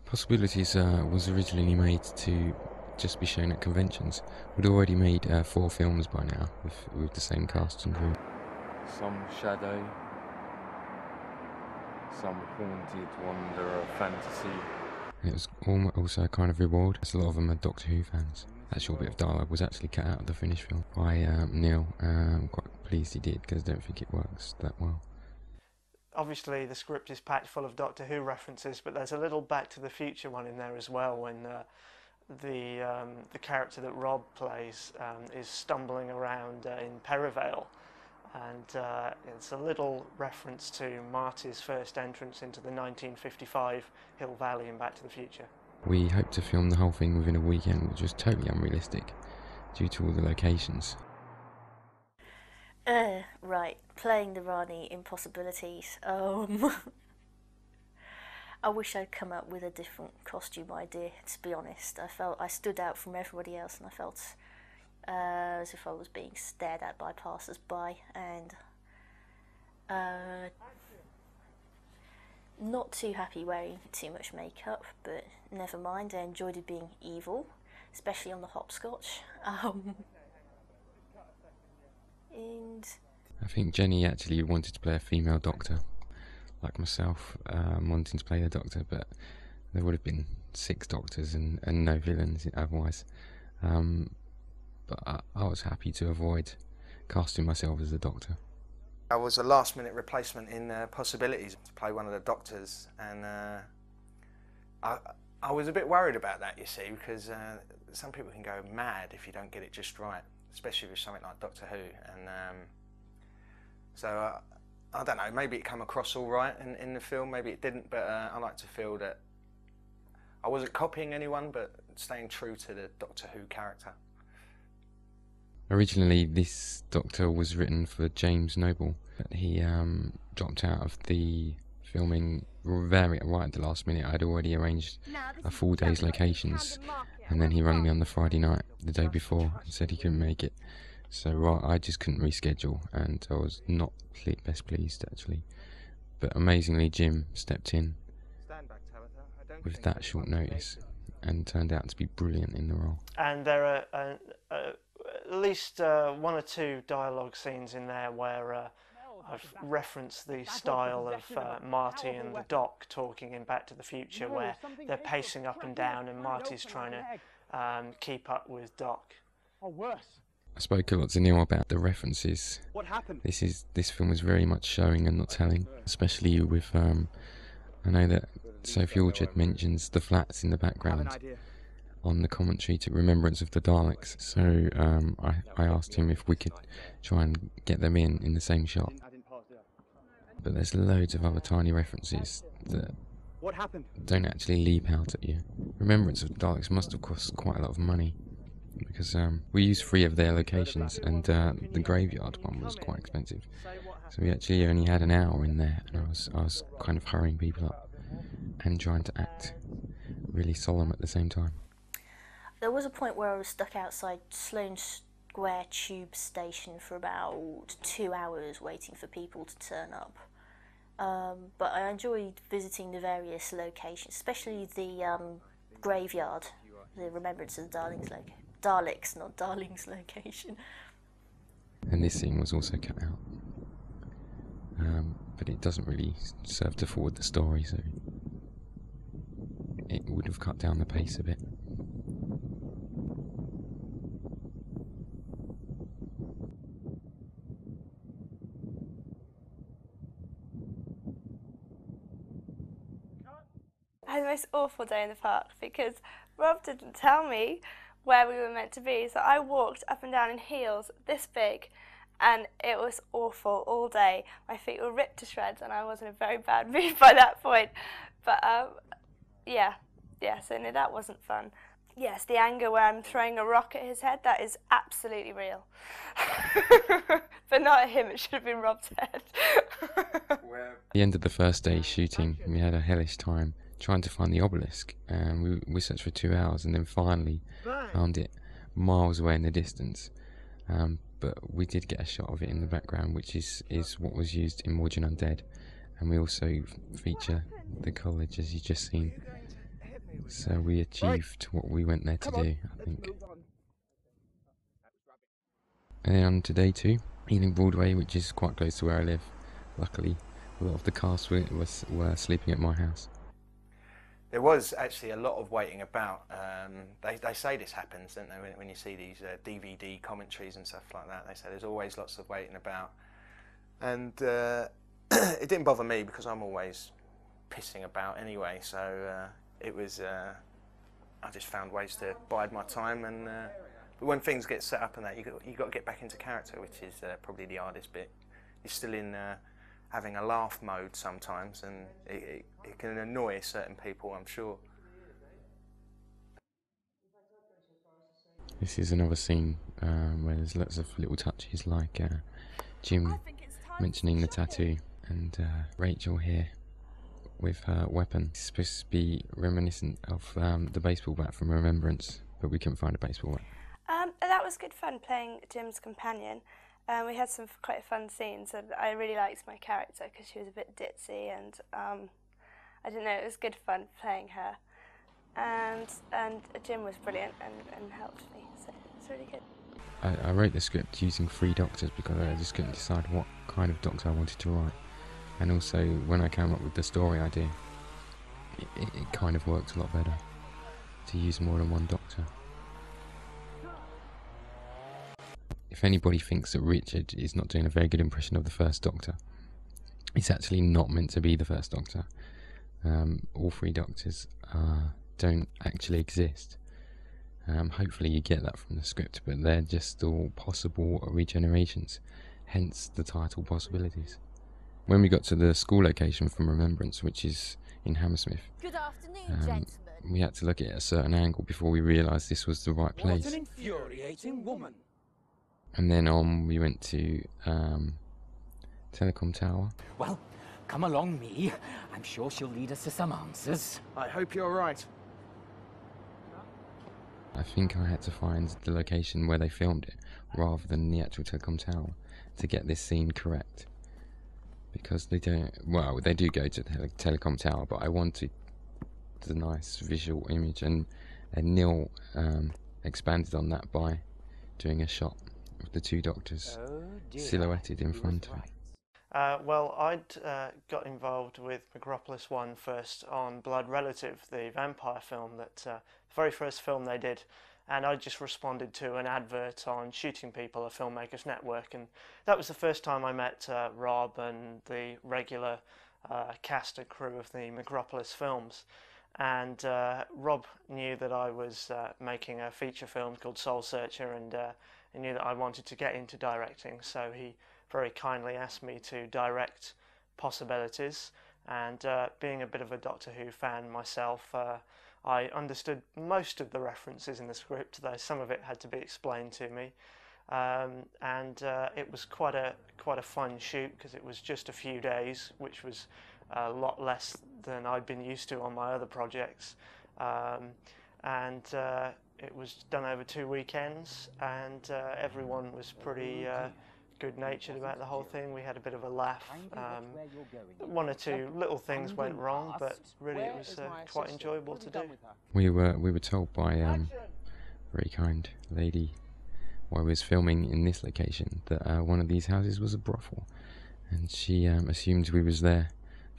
Possibilities was originally made to just be shown at conventions. We'd already made 4 films by now with the same cast and crew. Some shadow, some haunted wanderer fantasy. And it was also a kind of reward, as a lot of them are Doctor Who fans. That short bit of dialogue was actually cut out of the finished film by Neil. I'm quite pleased he did, because I don't think it works that well. Obviously the script is packed full of Doctor Who references, but there's a little Back to the Future one in there as well, when the character that Rob plays is stumbling around in Perivale, and it's a little reference to Marty's first entrance into the 1955 Hill Valley in Back to the Future. We hoped to film the whole thing within a weekend, which was totally unrealistic due to all the locations. Right, playing the Rani in Possibilities. I wish I'd come up with a different costume idea, to be honest. I felt I stood out from everybody else, and I felt as if I was being stared at by passers-by, and not too happy wearing too much makeup, but never mind. I enjoyed it being evil, especially on the hopscotch. And I think Jennie actually wanted to play a female doctor, like myself, wanting to play the doctor, but there would have been 6 doctors and no villains otherwise. But I was happy to avoid casting myself as the doctor. I was a last-minute replacement in Possibilities to play one of the doctors, and I was a bit worried about that, you see, because some people can go mad if you don't get it just right, especially with something like Doctor Who, and so I don't know, maybe it came across all right in the film, maybe it didn't, but I like to feel that I wasn't copying anyone, but staying true to the Doctor Who character. Originally, this Doctor was written for James Noble, but he dropped out of the filming right at the last minute. I'd already arranged a full day's locations, and then he rang me on the Friday night, the day before, and said he couldn't make it. So I just couldn't reschedule, and I was not best pleased, actually. But amazingly, Jim stepped in with that short notice and turned out to be brilliant in the role. And there are at least 1 or 2 dialogue scenes in there where I've referenced the style of Marty and the Doc talking in Back to the Future, where they're pacing up and down and Marty's trying to keep up with Doc. Or worse. I spoke a lot to Neil about the references. What happened? This film is very much showing and not telling, especially with I know that Sophie Orchard mentions the flats in the background on the commentary to Remembrance of the Daleks. So I asked him if we could try and get them in the same shot. But there's loads of other tiny references that don't actually leap out at you. Remembrance of the Daleks must have cost quite a lot of money, because we used 3 of their locations, and the graveyard one was quite expensive. So we actually only had an hour in there, and I was kind of hurrying people up and trying to act really solemn at the same time. there was a point where I was stuck outside Sloane Square tube station for about 2 hours waiting for people to turn up. But I enjoyed visiting the various locations, especially the graveyard, the Remembrance of the Daleks, not Darlings location. And this scene was also cut out. But it doesn't really serve to forward the story, so it would have cut down the pace a bit. I had the most awful day in the park because Rob didn't tell me where we were meant to be, so I walked up and down in heels this big, and it was awful all day. My feet were ripped to shreds and I was in a very bad mood by that point. But so no, that wasn't fun. Yes, the anger where I'm throwing a rock at his head, that is absolutely real. But not at him, it should have been Rob's head. At the end of the first day shooting, we had a hellish time trying to find the obelisk, and we searched for 2 hours and then finally found it miles away in the distance. But we did get a shot of it in the background, which is what was used in Morgan Undead, and we also feature the college, as you've just seen. So we achieved what we went there to do, I think. And then on to day 2, Ealing Broadway, which is quite close to where I live. Luckily, a lot of the cast were sleeping at my house. There was actually a lot of waiting about. They say this happens, don't they, when you see these DVD commentaries and stuff like that. They say there's always lots of waiting about. And it didn't bother me because I'm always pissing about anyway, so it was, I just found ways to bide my time, and but when things get set up and that, you got to get back into character, which is probably the hardest bit. You're still in having a laugh mode sometimes, and it can annoy certain people, I'm sure. This is another scene where there's lots of little touches, like Jim mentioning the tattoo, and Rachel here with her weapon. It's supposed to be reminiscent of the baseball bat from Remembrance, but we couldn't find a baseball bat. That was good fun playing Jim's companion. We had some quite fun scenes, and I really liked my character because she was a bit ditzy, and I don't know, it was good fun playing her. And Jim was brilliant and helped me, so it's really good. I wrote the script using 3 doctors because I just couldn't decide what kind of doctor I wanted to write. And also, when I came up with the story idea, it kind of worked a lot better to use more than one doctor. If anybody thinks that Richard is not doing a very good impression of the first Doctor, it's actually not meant to be the first Doctor. All 3 doctors don't actually exist. Hopefully you get that from the script, but they're just all possible regenerations, hence the title Possibilities. When we got to the school location from Remembrance, which is in Hammersmith, Good afternoon, gentlemen. we had to look at it at a certain angle before we realised this was the right place. What an infuriating woman. And then on we went to Telecom Tower. Well, come along me. I'm sure she'll lead us to some answers. I hope you're right. I think I had to find the location where they filmed it rather than the actual Telecom Tower to get this scene correct. Because they don't, well, they do go to the Telecom Tower, but I wanted the nice visual image, and Neil expanded on that by doing a shot of the 2 doctors silhouetted in front of him. Well, I'd got involved with Megropolis 1 first on Blood Relative, the vampire film, the very first film they did, and I just responded to an advert on Shooting People, a filmmakers network, and that was the first time I met Rob and the regular cast and crew of the Megropolis films. And Rob knew that I was making a feature film called Soul Searcher, and he knew that I wanted to get into directing, so he very kindly asked me to direct Possibilities. And being a bit of a Doctor Who fan myself, I understood most of the references in the script, though some of it had to be explained to me. And it was quite a fun shoot, because it was just a few days, which was a lot less than I'd been used to on my other projects. And it was done over 2 weekends, and everyone was pretty good-natured about the whole thing. We had a bit of a laugh. 1 or 2 little things went wrong, but really it was quite enjoyable to do. We were told by a very kind lady while we was filming in this location that one of these houses was a brothel, and she assumed we was there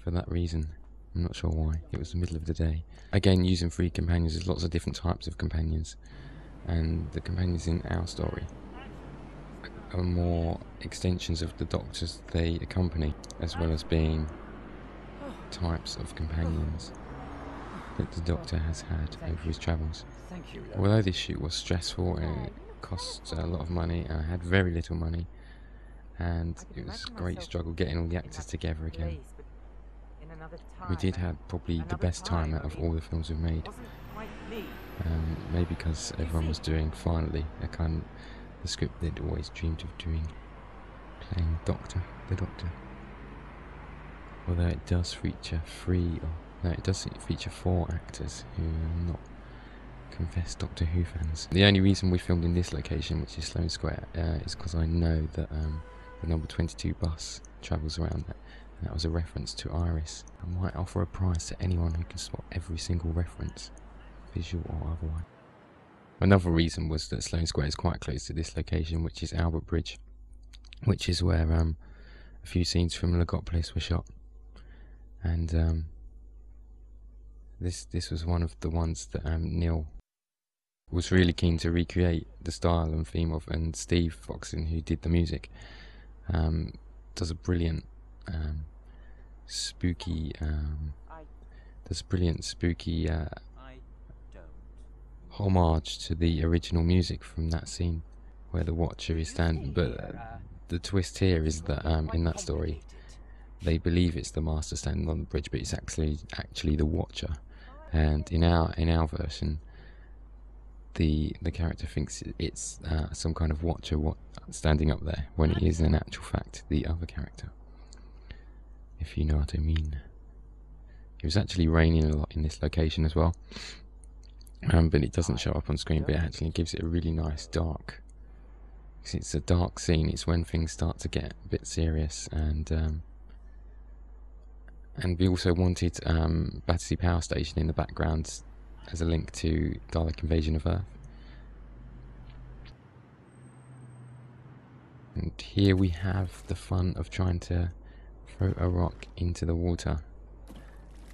for that reason. I'm not sure why. It was the middle of the day. Again, using 3 companions, there's lots of different types of companions, and the companions in our story are more extensions of the doctors they accompany, as well as being types of companions that the Doctor has had over his travels. Although this shoot was stressful and it cost a lot of money, and I had very little money, and it was a great struggle getting all the actors together again. We did have probably the best time out of all the films we've made. Maybe because everyone was doing, finally, the script they'd always dreamed of doing, playing the Doctor. Although it does feature 4 actors who are not confessed Doctor Who fans. The only reason we filmed in this location, which is Sloane Square, is because I know that the number 22 bus travels around there, That was a reference to Iris. I might offer a prize to anyone who can spot every single reference, visual or otherwise. Another reason was that Sloane Square is quite close to this location, which is Albert Bridge, which is where a few scenes from Logopolis were shot. And this was one of the ones that Neil was really keen to recreate the style and theme of, and Steve Foxen, who did the music, does a brilliant spooky homage to the original music from that scene where the Watcher is standing. But the twist here is that in that story they believe it's the Master standing on the bridge, but it's actually the Watcher. And in our version, the character thinks it's some kind of Watcher standing up there, when it is in actual fact the other character, if you know what I mean. It was actually raining a lot in this location as well, but it doesn't show up on screen, but it actually gives it a really nice dark, because it's a dark scene. It's when things start to get a bit serious, and we also wanted Battersea Power Station in the background as a link to Dalek Invasion of Earth. And here we have the fun of trying to throw a rock into the water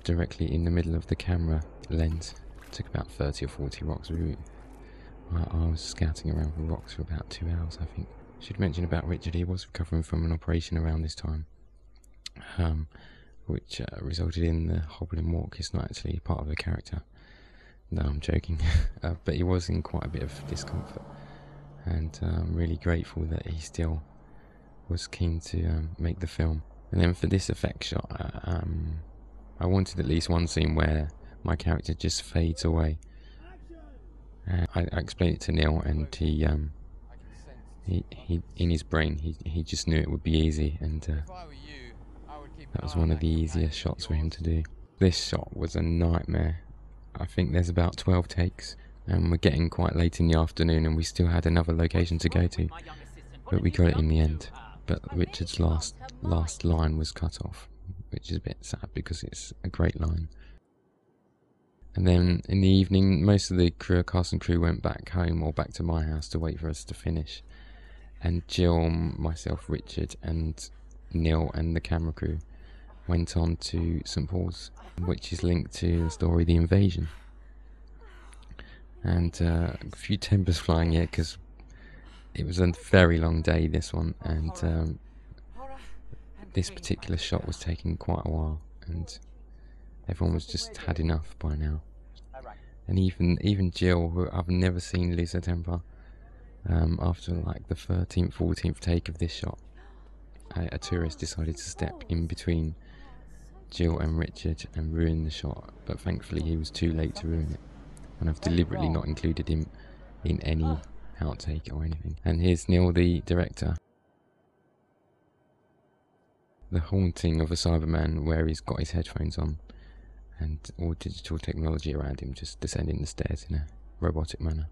directly in the middle of the camera lens. It took about 30 or 40 rocks. I was scouting around for rocks for about 2 hours, I think. I should mention about Richard, he was recovering from an operation around this time, which resulted in the hobbling walk. It's not actually part of the character. No, I'm joking. But he was in quite a bit of discomfort, and I'm really grateful that he still was keen to make the film. And then for this effect shot, I wanted at least one scene where my character just fades away. I explained it to Neil, and he in his brain he just knew it would be easy, and that was one of the easiest shots for him to do. This shot was a nightmare. I think there's about 12 takes, and we're getting quite late in the afternoon, and we still had another location to go to, but we got it in the end. But Richard's last line was cut off, which is a bit sad because it's a great line. And then in the evening, most of the cast and crew went back home or back to my house to wait for us to finish. And Jill, myself, Richard, and Neil and the camera crew went on to St Paul's, which is linked to the story The Invasion. And a few timbers flying here because it was a very long day, this one, and this particular shot was taking quite a while, and everyone was just had enough by now. And even Jill, who I've never seen lose her temper, after like the 13th, 14th take of this shot, a tourist decided to step in between Jill and Richard and ruin the shot, but thankfully he was too late to ruin it, and I've deliberately not included him in any outtake or anything. And here's Neil, the director. The haunting of a Cyberman where he's got his headphones on and all digital technology around him, just descending the stairs in a robotic manner.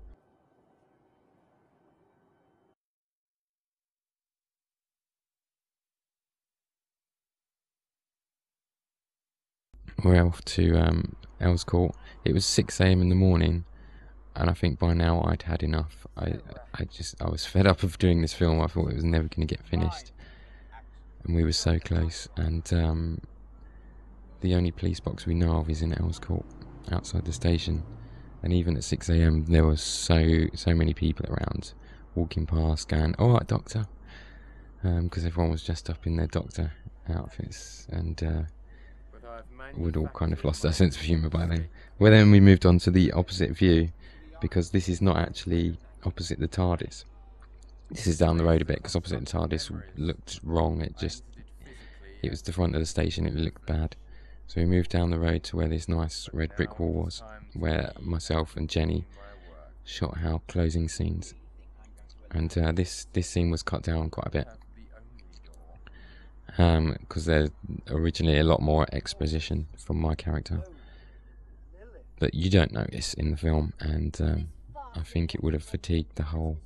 We're off to Earls Court. It was 6 AM in the morning, and I think by now I'd had enough. I was fed up of doing this film. I thought it was never going to get finished, and we were so close. And the only police box we know of is in Earls Court, outside the station. And even at 6 AM there was so many people around, walking past, going, "All right, doctor," because everyone was dressed up in their doctor outfits, and we'd all kind of lost our sense of humour by then. Well, then we moved on to the opposite view, because this is not actually opposite the TARDIS. This is down the road a bit, because opposite the TARDIS looked wrong. It was the front of the station, it looked bad. So we moved down the road to where this nice red brick wall was, where myself and Jennie shot our closing scenes. And this scene was cut down quite a bit, because there's originally a lot more exposition from my character, but you don't notice in the film, and I think it would have fatigued the whole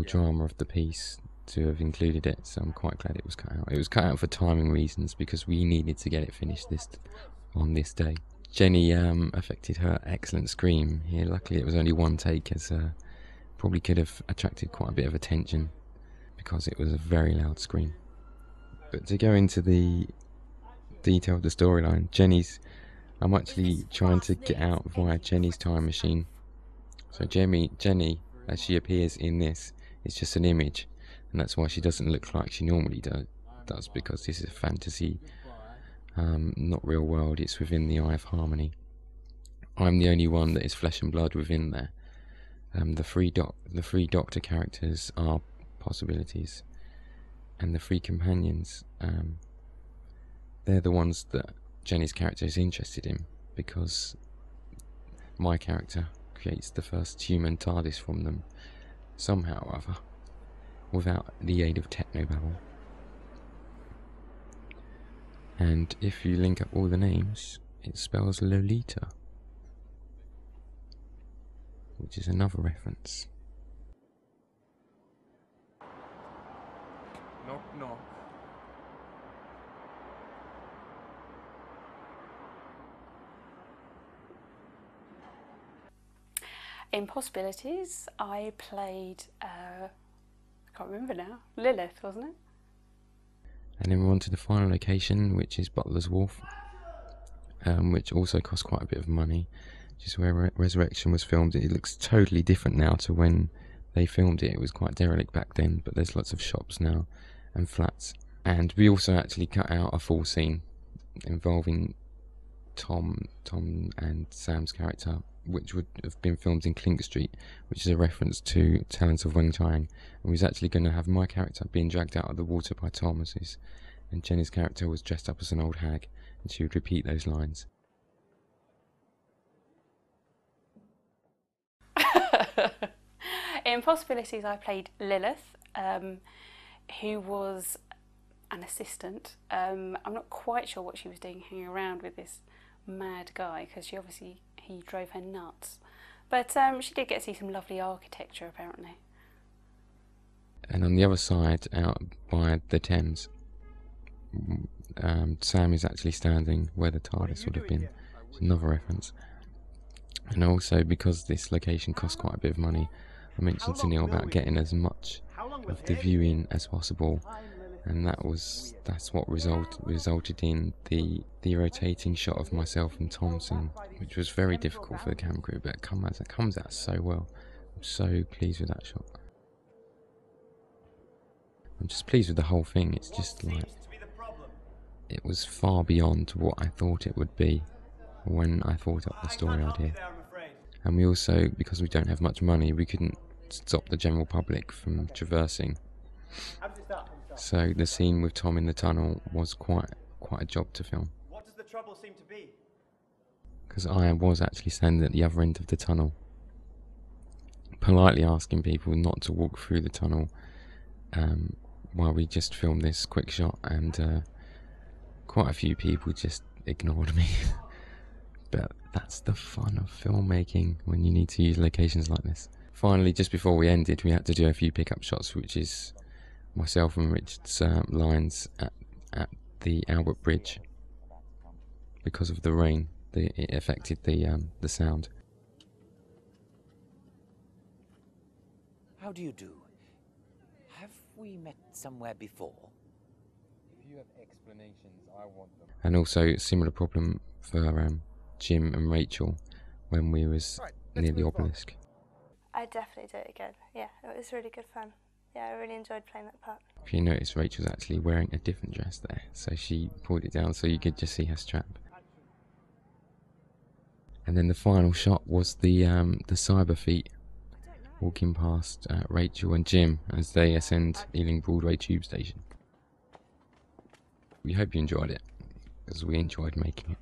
drama of the piece to have included it, so I'm quite glad it was cut out. It was cut out for timing reasons because we needed to get it finished on this day. Jennie affected her excellent scream here. Luckily it was only one take, as probably could have attracted quite a bit of attention because it was a very loud scream. But to go into the detail of the storyline, I'm actually trying to get out via Jennie's time machine. So Jennie, as she appears in this, is just an image, and that's why she doesn't look like she normally does, because this is a fantasy, not real world. It's within the Eye of Harmony. I'm the only one that is flesh and blood within there. The three Doctor characters are possibilities, and the three companions, they're the ones that Jennie's character is interested in, because my character creates the first human TARDIS from them somehow or other, without the aid of technobabble. And if you link up all the names, it spells Lolita, which is another reference. Knock, knock. In Possibilities, I played, I can't remember now, Lilith, wasn't it? And then we're on to the final location, which is Butler's Wharf, which also cost quite a bit of money, which is where Resurrection was filmed. It looks totally different now to when they filmed it. It was quite derelict back then, but there's lots of shops now and flats. And we also actually cut out a full scene involving Tom and Sam's character, which would have been filmed in Clink Street, which is a reference to Talents of Weng Chiang, and we was actually going to have my character being dragged out of the water by Thomas's, and Jennie's character was dressed up as an old hag, and she would repeat those lines. In Possibilities, I played Lilith, who was an assistant. I'm not quite sure what she was doing hanging around with this mad guy, because he drove her nuts. But she did get to see some lovely architecture, apparently. And on the other side, out by the Thames, Sam is actually standing where the TARDIS would have been. It's another reference. And also, because this location cost quite a bit of money, I mentioned to Neil about getting as much of the view in as possible, and that's what resulted in the rotating shot of myself and Thompson, which was very difficult for the camera crew, but it comes out so well. I'm so pleased with that shot. I'm just pleased with the whole thing. It's just like, it was far beyond what I thought it would be when I thought up the story idea. And we also, because we don't have much money, we couldn't stop the general public from traversing. So the scene with Tom in the tunnel was quite a job to film. What does the trouble seem to be? Because I was actually standing at the other end of the tunnel, politely asking people not to walk through the tunnel while we just filmed this quick shot, and quite a few people just ignored me. But that's the fun of filmmaking, when you need to use locations like this. Finally, just before we ended, we had to do a few pickup shots, which is myself and Richard's lines at the Albert Bridge. Because of the rain, it affected the sound. How do you do? Have we met somewhere before? If you have explanations, I want them. And also, similar problem for Jim and Rachel when we was near the obelisk. I'd definitely do it again. Yeah, it was really good fun. Yeah, I really enjoyed playing that part. If you notice, Rachel's actually wearing a different dress there, so she pulled it down so you could just see her strap. And then the final shot was the cyber feet walking past Rachel and Jim as they ascend Ealing Broadway tube station. We hope you enjoyed it, because we enjoyed making it.